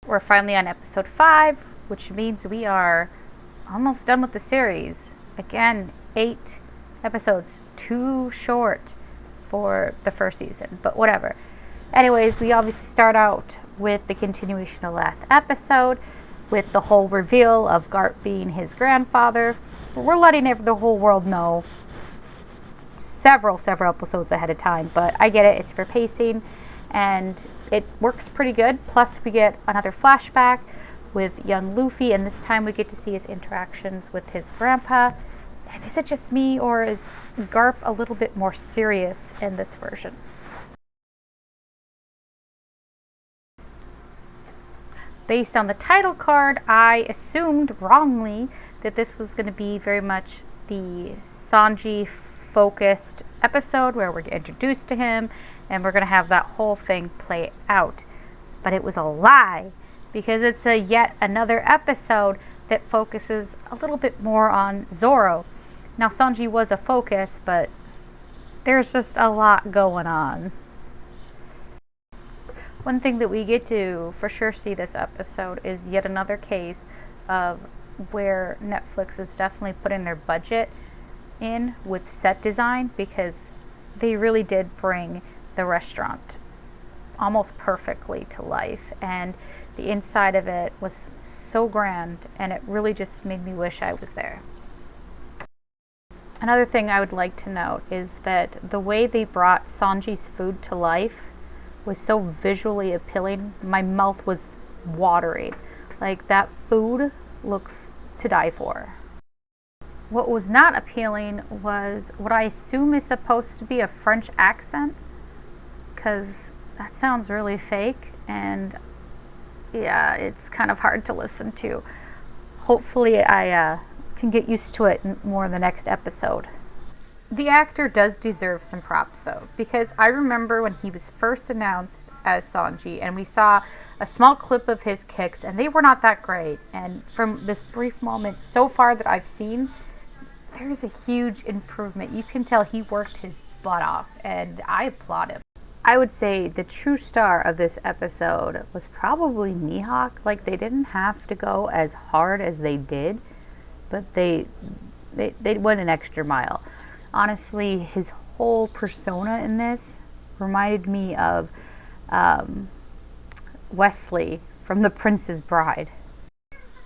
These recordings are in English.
We're finally on episode 5, which means we are almost done with the series. Again, 8 episodes, too short for the first season, but whatever. Anyways, we obviously start out with the continuation of last episode, with the whole reveal of Garp being his grandfather. We're letting the whole world know several episodes ahead of time, but I get it, it's for pacing, and it works pretty good. Plus, we get another flashback with young Luffy, and this time we get to see his interactions with his grandpa. And is it just me, or is Garp a little bit more serious in this version? Based on the title card, I assumed wrongly that this was going to be very much the Sanji focused episode where we're introduced to him and we're going to have that whole thing play out. But it was a lie, because it's yet another episode that focuses a little bit more on Zoro. Now, Sanji was a focus, but there's just a lot going on. One thing that we get to for sure see this episode is yet another case of where Netflix is definitely putting their budget in with set design, because they really did bring the restaurant almost perfectly to life, and the inside of it was so grand, and it really just made me wish I was there. Another thing I would like to note is that the way they brought Sanji's food to life was so visually appealing. My mouth was watering. Like, that food looks to die for. What was not appealing was what I assume is supposed to be a French accent, because that sounds really fake, and yeah, it's kind of hard to listen to. Hopefully I can get used to it more in the next episode. The actor does deserve some props though, because I remember when he was first announced as Sanji and we saw a small clip of his kicks and they were not that great, and from this brief moment so far that I've seen, there's a huge improvement. You can tell he worked his butt off, and I applaud him. I would say the true star of this episode was probably Mihawk. Like, they didn't have to go as hard as they did, but they went an extra mile. Honestly, his whole persona in this reminded me of Wesley from The Princess Bride.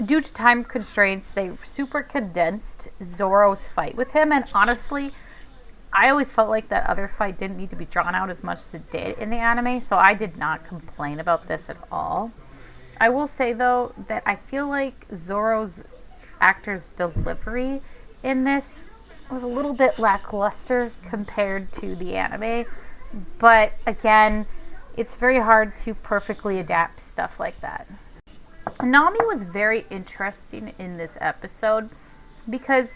Due to time constraints, they super condensed Zoro's fight with him, and honestly, I always felt like that other fight didn't need to be drawn out as much as it did in the anime, so I did not complain about this at all. I will say, though, that I feel like Zoro's actor's delivery in this was a little bit lackluster compared to the anime, but again, it's very hard to perfectly adapt stuff like that. Nami was very interesting in this episode, because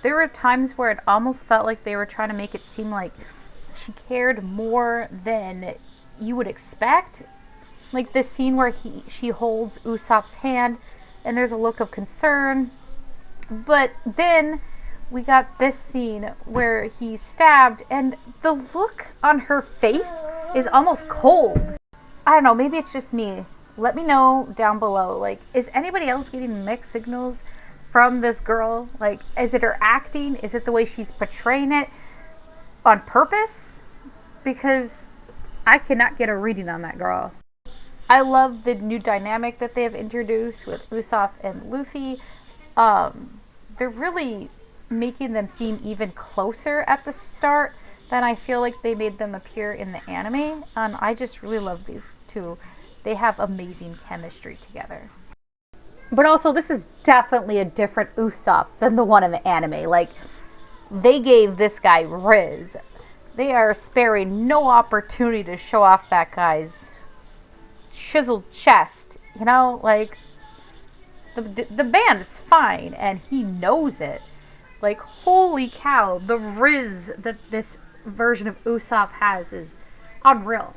there were times where it almost felt like they were trying to make it seem like she cared more than you would expect. Like the scene where she holds Usopp's hand and there's a look of concern. But then we got this scene where he's stabbed and the look on her face is almost cold. I don't know, maybe it's just me. Let me know down below. Like, is anybody else getting mixed signals from this girl? Like, is it her acting? Is it the way she's portraying it on purpose? Because I cannot get a reading on that girl. I love the new dynamic that they have introduced with Usopp and Luffy. They're really making them seem even closer at the start than I feel like they made them appear in the anime. And I just really love these two. They have amazing chemistry together. But also, this is definitely a different Usopp than the one in the anime. Like, they gave this guy Riz. They are sparing no opportunity to show off that guy's chiseled chest. You know, like, the band is fine, and he knows it. Like, holy cow, the Riz that this version of Usopp has is unreal.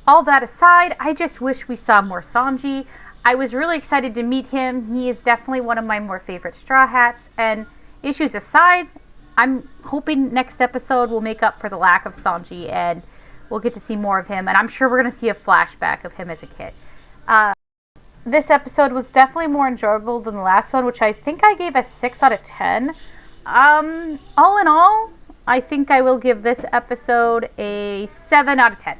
All that aside, I just wish we saw more Sanji. I was really excited to meet him. He is definitely one of my more favorite Straw Hats. And issues aside, I'm hoping next episode will make up for the lack of Sanji and we'll get to see more of him. And I'm sure we're going to see a flashback of him as a kid. this episode was definitely more enjoyable than the last one, which I think I gave a 6 out of 10. All in all, I think I will give this episode a 7 out of 10.